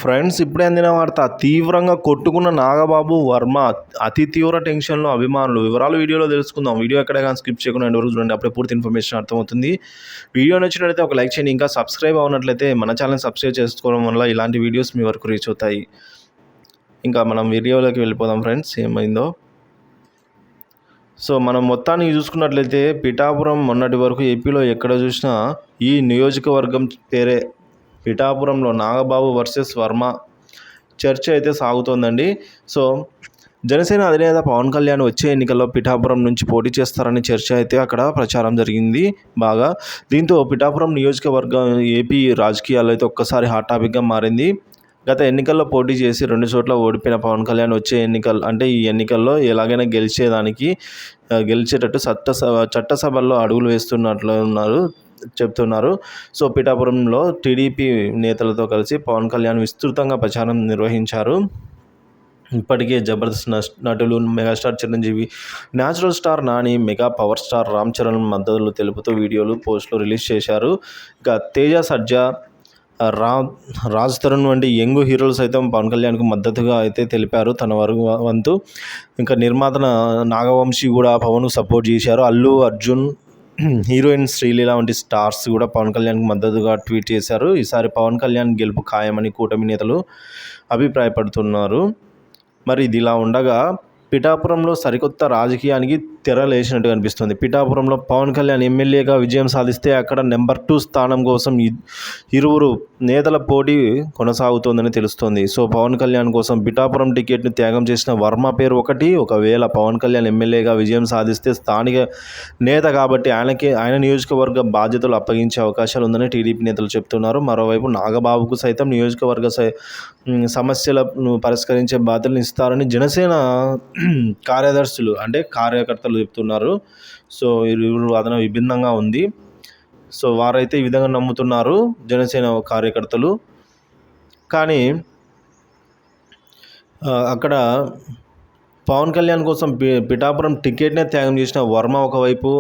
Friends, ఇప్పుడే అందిన వార్త. తీవ్రంగా కొట్టుకున్న నాగబాబు, వర్మ అతి తీవ్ర టెన్షన్లో అభిమానులు. వివరాలు వీడియోలో తెలుసుకుందాం. వీడియో ఎక్కడ కానీ స్కిప్ చేయకుండా ఎండ్ వరకు చూడండి, అప్పుడే పూర్తి ఇన్ఫర్మేషన్ అర్థమవుతుంది. వీడియో నచ్చినట్లయితే ఒక లైక్ చేయండి. ఇంకా సబ్స్క్రైబ్ అవ్వనట్లయితే మన ఛానల్ సబ్స్క్రైబ్ చేసుకోవడం వల్ల ఇలాంటి వీడియోస్ మీ వరకు రీచ్ అవుతాయి. ఇంకా మనం వీడియోలోకి వెళ్ళిపోదాం ఫ్రెండ్స్, ఏమైందో. సో మనం మొత్తానికి చూసుకున్నట్లయితే పిఠాపురం మొన్నటి వరకు ఏపీలో ఎక్కడ చూసినా ఈ నియోజకవర్గం పేరే పిఠాపురంలో నాగబాబు వర్సెస్ వర్మ చర్చ అయితే సాగుతోందండి. సో జనసేన అధినేత పవన్ కళ్యాణ్ వచ్చే ఎన్నికల్లో పిఠాపురం నుంచి పోటీ చేస్తారని చర్చ అయితే అక్కడ ప్రచారం జరిగింది బాగా. దీంతో పిఠాపురం నియోజకవర్గం ఏపీ రాజకీయాల్లో అయితే ఒక్కసారి హాట్ టాపిక్గా మారింది. గత ఎన్నికల్లో పోటీ చేసి 2 చోట్ల ఓడిపోయిన పవన్ కళ్యాణ్ వచ్చే ఈ ఎన్నికల్లో ఎలాగైనా గెలిచేటట్టు చట్టసభల్లో అడుగులు వేస్తున్నట్లు చెప్తున్నారు. సో పిఠాపురంలో టీడీపీ నేతలతో కలిసి పవన్ కళ్యాణ్ విస్తృతంగా ప్రచారం నిర్వహించారు. ఇప్పటికే జబర్దస్త్ నటులు megastar Chiranjeevi, natural star Nani, mega power star Ram Charan మద్దతులు తెలుపుతూ వీడియోలు, పోస్టులు రిలీజ్ చేశారు. ఇక తేజ సర్జా, రాజ్ తరుణ్ వంటి యంగ్ హీరోలు సైతం పవన్ కళ్యాణ్కు మద్దతుగా అయితే తెలిపారు తన వంతు. ఇంకా నిర్మాత నాగవంశీ కూడా పవన్కు సపోర్ట్ చేశారు. అల్లు అర్జున్, హీరోయిన్ శ్రీలీల వంటి స్టార్స్ కూడా పవన్ కళ్యాణ్కి మద్దతుగా ట్వీట్ చేశారు. ఈసారి పవన్ కళ్యాణ్ గెలుపు ఖాయమని కూటమి నేతలు అభిప్రాయపడుతున్నారు. మరి ఇది ఇలా ఉండగా పిఠాపురంలో సరికొత్త రాజకీయానికి తెరలేసినట్టు కనిపిస్తుంది. పిఠాపురంలో పవన్ కళ్యాణ్ ఎమ్మెల్యేగా విజయం సాధిస్తే అక్కడ నెంబర్ 2 స్థానం కోసం ఇరువురు నేతల పోటీ కొనసాగుతోందని తెలుస్తోంది. సో పవన్ కళ్యాణ్ కోసం పిఠాపురం టికెట్ను త్యాగం చేసిన వర్మ పేరు ఒకటి. ఒకవేళ పవన్ కళ్యాణ్ ఎమ్మెల్యేగా విజయం సాధిస్తే స్థానిక నేత కాబట్టి ఆయన నియోజకవర్గ బాధ్యతలు అప్పగించే అవకాశాలు ఉందని టీడీపీ నేతలు చెప్తున్నారు. మరోవైపు నాగబాబుకు సైతం నియోజకవర్గ సమస్యలను పరిష్కరించే బాధ్యతలు ఇస్తారని జనసేన కార్యకర్తలు చెప్తున్నారు. సో ఇరువురు వాదన విభిన్నంగా ఉంది. సో వారైతే ఈ విధంగా నమ్ముతున్నారు జనసేన కార్యకర్తలు. కానీ అక్కడ పవన్ కళ్యాణ్ కోసం పిఠాపురం టికెట్నే త్యాగం చేసిన వర్మ ఒకవైపు,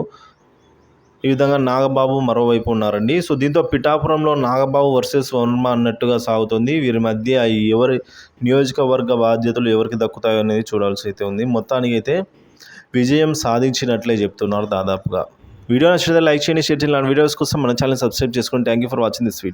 ఈ విధంగా నాగబాబు మరోవైపు ఉన్నారండి. సో దీంతో పిఠాపురంలో నాగబాబు వర్సెస్ వర్మ అన్నట్టుగా సాగుతుంది. వీరి మధ్య ఎవరి నియోజకవర్గ బాధ్యతలు ఎవరికి దక్కుతాయో అనేది చూడాల్సి అయితే ఉంది. మొత్తానికి అయితే విజయం సాధించినట్లే చెప్తున్నారు దాదాపుగా. వీడియో నచ్చితే లైక్ చేయండి, షేర్ చేయండి. ఇలాంటి వీడియోస్ కోసం మన ఛానల్ సబ్స్క్రైబ్ చేసుకోండి. Thank you for watching this video.